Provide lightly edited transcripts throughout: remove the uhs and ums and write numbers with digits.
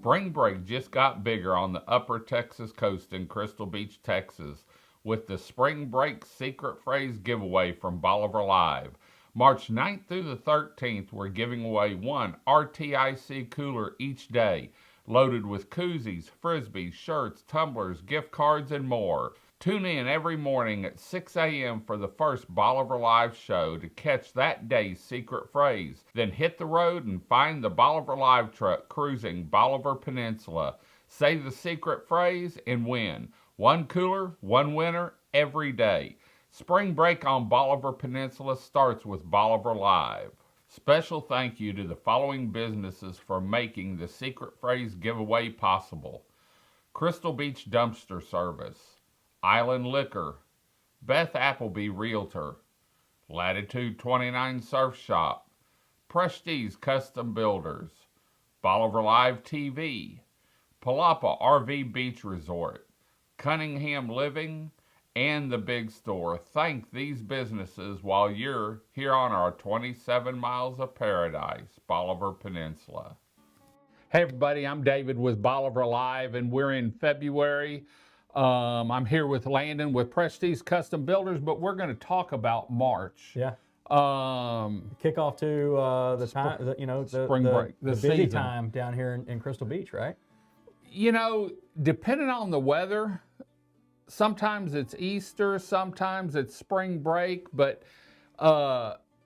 Spring break just got bigger on the upper Texas coast in Crystal Beach, Texas, with the Spring Break Secret Phrase giveaway from Bolivar Live. March 9th through the 13th, we're giving away one RTIC cooler each day, loaded with koozies, frisbees, shirts, tumblers, gift cards, and more. Tune in every morning at 6 a.m. for the first Bolivar Live show to catch that day's secret phrase. Then hit the road and find the Bolivar Live truck cruising Bolivar Peninsula. Say the secret phrase and win. One cooler, one winner every day. Spring break on Bolivar Peninsula starts with Bolivar Live. Special thank you to the following businesses for making the secret phrase giveaway possible: Crystal Beach Dumpster Service, Island Liquor, Beth Appleby Realtor, Latitude 29 Surf Shop, Prestige Custom Builders, Bolivar Live TV, Palapa RV Beach Resort, Cunningham Living, and the Big Store. Thank these businesses while you're here on our 27 miles of paradise, Bolivar Peninsula. Hey everybody, I'm David with Bolivar Live, and we're in February. I'm here with Landon with Prestige Custom Builders, but we're going to talk about March. Yeah. Kickoff to the time, the spring break, the busy season. time down here in Crystal Beach, right? You know, depending on the weather, sometimes it's Easter, sometimes it's spring break, but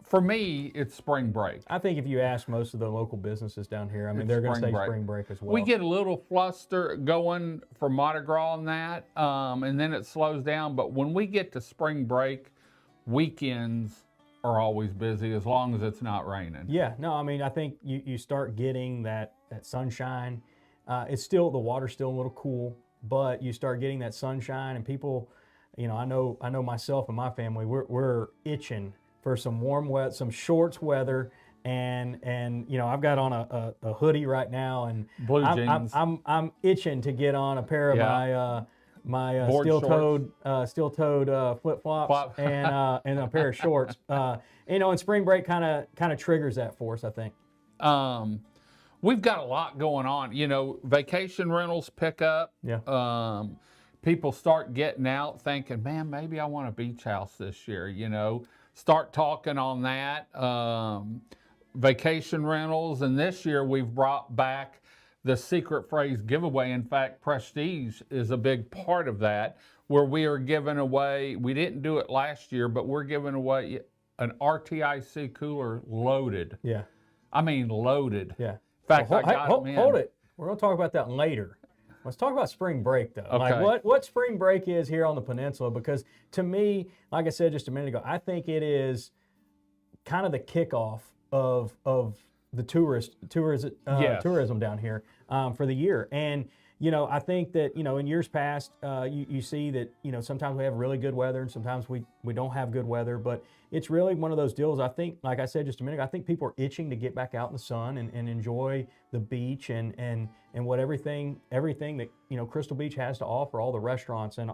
for me, it's spring break. I think if you ask most of the local businesses down here, I mean, they're going to say spring break as well. We get a little fluster going for Mardi Gras on that, and then it slows down. But when we get to spring break, weekends are always busy as long as it's not raining. Yeah, no, I mean, I think you start getting that sunshine. It's still, the water's still a little cool, but you start getting that sunshine, and people, I know myself and my family, we're itching for some warm weather, some shorts weather, and I've got on a hoodie right now, and blue jeans. I'm itching to get on a pair of my steel-toed flip flops and a pair of shorts. And spring break kind of triggers that for us, I think. We've got a lot going on. Vacation rentals pick up. Yeah. People start getting out thinking, man, maybe I want a beach house this year. Start talking on that. Vacation rentals, and this year we've brought back the secret phrase giveaway. In fact, Prestige is a big part of that, where we are giving away, we didn't do it last year, but we're giving away an RTIC cooler loaded. Yeah. I mean, loaded. Yeah. In fact, hold it. We're going to talk about that later. Let's talk about spring break, though. Okay. Like what spring break is here on the peninsula, because to me, like I said just a minute ago, I think it is kind of the kickoff of the tourism down here for the year. And I think that in years past, you see that sometimes we have really good weather and sometimes we don't have good weather, but it's really one of those deals. I think, like I said just a minute ago, I think people are itching to get back out in the sun and enjoy the beach and what everything that Crystal Beach has to offer, all the restaurants and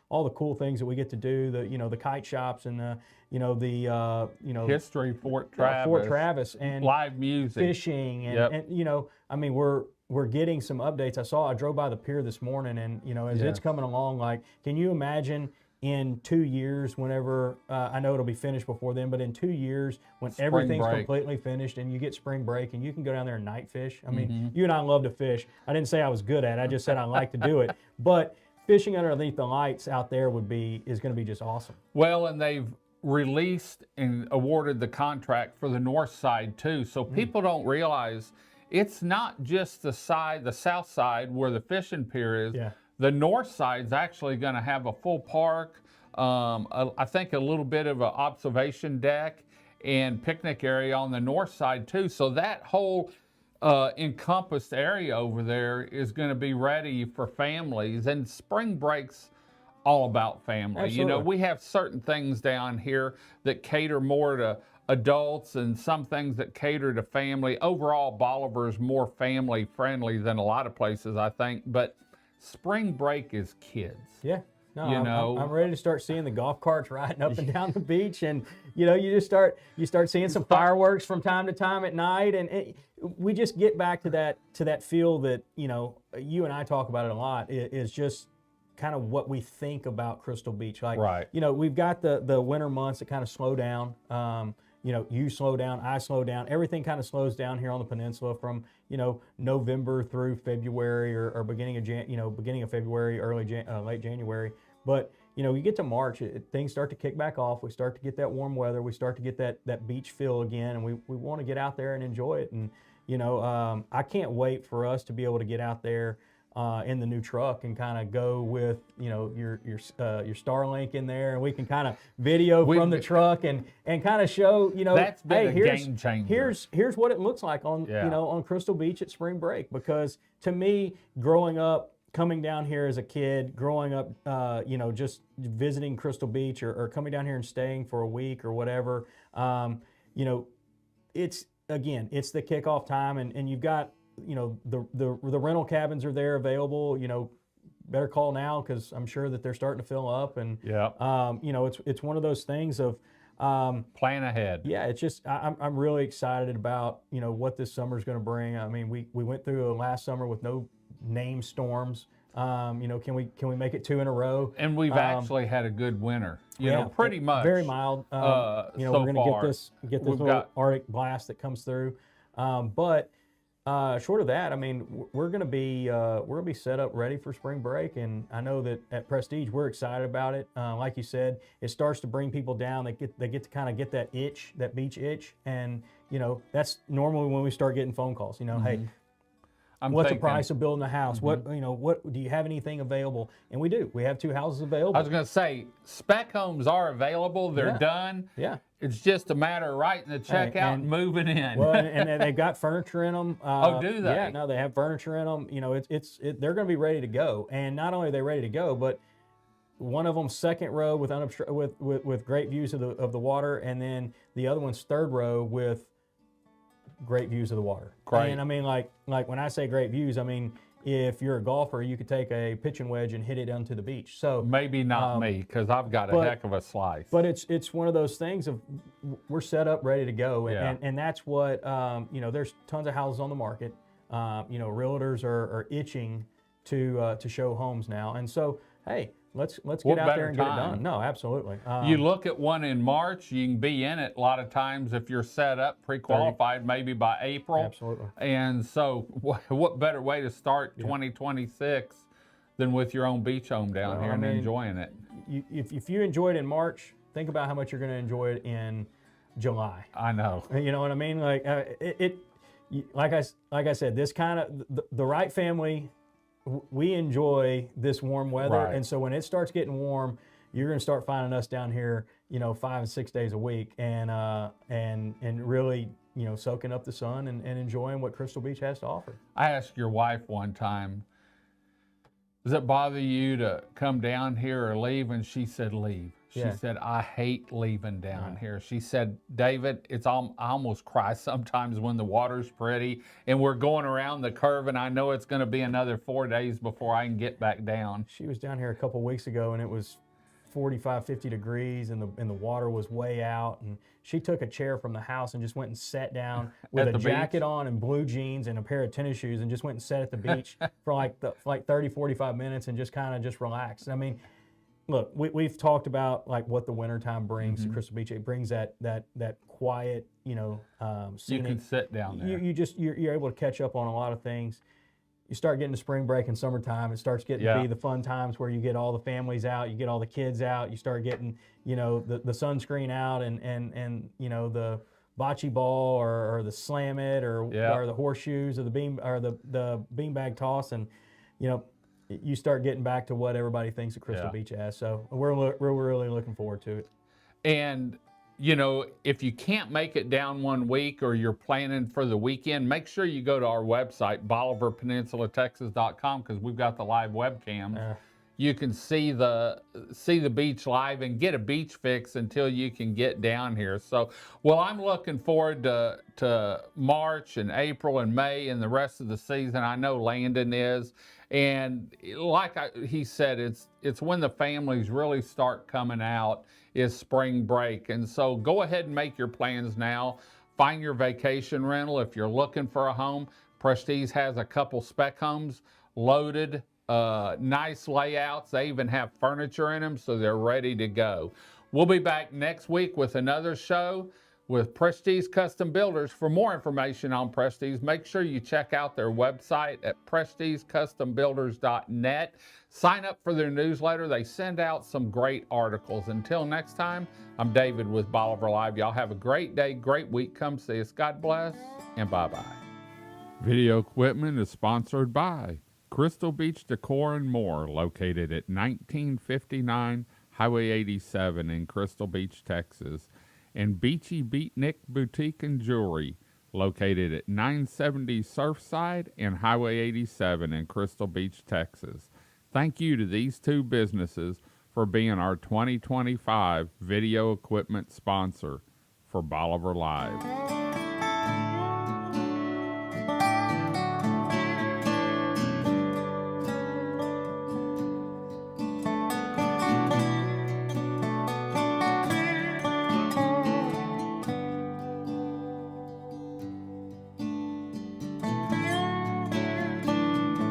all the cool things that we get to do, the kite shops and the history, Fort Travis and live music, fishing and I mean we're getting some updates. I drove by the pier this morning, and as it's coming along, like, can you imagine in 2 years, whenever I know it'll be finished before then, but in 2 years when everything's completely finished and you get spring break and you can go down there and night fish. I mean, you and I love to fish. I didn't say I was good at it. I just said I like to do it. But fishing underneath the lights out there is going to be just awesome. Well, and they've released and awarded the contract for the north side too, so people don't realize it's not just the south side where the fishing pier is. Yeah. The north side's actually going to have a full park, I think a little bit of an observation deck and picnic area on the north side too. So that whole encompassed area over there is going to be ready for families. And spring break's all about family. Absolutely. We have certain things down here that cater more to adults and some things that cater to family. Overall, Bolivar is more family friendly than a lot of places, I think. But spring break is kids. Yeah. No, you know. I'm ready to start seeing the golf carts riding up and down the beach, and you start seeing some fireworks from time to time at night, and we just get back to that feel that you and I talk about it a lot. Is just kind of what we think about Crystal Beach. Like, right. We've got the winter months that kind of slow down. You slow down, I slow down. Everything kind of slows down here on the peninsula from November through February or beginning of February, late January. But you get to March, things start to kick back off. We start to get that warm weather. We start to get that beach feel again, and we want to get out there and enjoy it. And I can't wait for us to be able to get out there in the new truck and kind of go with your Starlink in there, and we can kind of video from the truck and kind of show that's been a game changer. Here's what it looks like on on Crystal Beach at spring break. Because to me, growing up, coming down here as a kid, growing up, just visiting Crystal Beach or coming down here and staying for a week or whatever, it's the kickoff time, and you've got the rental cabins are there available. Better call now because I'm sure that they're starting to fill up, and it's one of those things of plan ahead. Yeah, it's just I'm really excited about what this summer is going to bring. I mean, we went through a last summer with no named storms. Can we make it 2 in a row? And we've actually had a good winter. Pretty much very mild. We're going to get this little Arctic blast that comes through, but. Short of that, I mean, we're going to be set up ready for spring break, and I know that at Prestige we're excited about it. Like you said, it starts to bring people down. They get to kind of get that itch, that beach itch, and that's normally when we start getting phone calls. Hey, what's the price of building a house? What do you have anything available? And we do. We have 2 houses available. I was going to say spec homes are available. They're done. Yeah. It's just a matter of writing the check out and moving in. Well, and they've got furniture in them. Do they? Yeah, no, they have furniture in them. They're going to be ready to go. And not only are they ready to go, but one of them second row with great views of the water, and then the other one's third row with great views of the water. Great. And I mean, like when I say great views, I mean, if you're a golfer, you could take a pitching wedge and hit it onto the beach. So maybe not me, because I've got a heck of a slice. But it's one of those things of we're set up, ready to go, and that's what there's tons of houses on the market. Realtors are itching to show homes now, and so hey. Let's get out there and get it done. No, absolutely. You look at one in March, you can be in it a lot of times if you're set up, pre-qualified, maybe by April. Absolutely. And so what better way to start 2026 than with your own beach home down here and enjoying it? If you enjoy it in March, think about how much you're going to enjoy it in July. I know. You know what I mean? Like like I said, this kind of the right family. We enjoy this warm weather, and so when it starts getting warm, you're going to start finding us down here, 5 and 6 days a week, and really, soaking up the sun and enjoying what Crystal Beach has to offer. I asked your wife one time, does it bother you to come down here or leave? And she said, leave. She said, I hate leaving down here. She said, David, I almost cry sometimes when the water's pretty and we're going around the curve and I know it's going to be another 4 days before I can get back down. She was down here a couple weeks ago and it was 45, 50 degrees and the water was way out. And she took a chair from the house and just went and sat down with a jacket on and blue jeans and a pair of tennis shoes and just went and sat at the beach for like 30, 45 minutes and just kind of just relaxed. I mean, look, we've talked about like what the wintertime brings to Crystal Beach. It brings that quiet, scenic. You can sit down there. You're able to catch up on a lot of things. You start getting to spring break and summertime. It starts getting to be the fun times where you get all the families out, you get all the kids out, you start getting the sunscreen out and the bocce ball or the slam it or the horseshoes or the beanbag toss, and you start getting back to what everybody thinks of Crystal Beach as. So we're really looking forward to it. And, if you can't make it down 1 week or you're planning for the weekend, make sure you go to our website, BolivarPeninsulaTexas.com, because we've got the live webcam. you can see the beach live and get a beach fix until you can get down here. So, well, I'm looking forward to March and April and May and the rest of the season. I know Landon is, and like he said, it's when the families really start coming out is spring break. And so go ahead and make your plans now. Find your vacation rental if you're looking for a home. Prestige has a couple spec homes loaded, nice layouts. They even have furniture in them, so they're ready to go. We'll be back next week with another show with Prestige Custom Builders. For more information on Prestige, make sure you check out their website at prestigeCustomBuilders.net. Sign up for their newsletter. They send out some great articles. Until next time, I'm David with Bolivar Live. Y'all have a great day, great week. Come see us. God bless, and bye-bye. Video equipment is sponsored by Crystal Beach Decor and More, located at 1959 Highway 87 in Crystal Beach, Texas, and Beachy Beatnik Boutique and Jewelry, located at 970 Surfside and Highway 87 in Crystal Beach, Texas. Thank you to these two businesses for being our 2025 video equipment sponsor for Bolivar Live.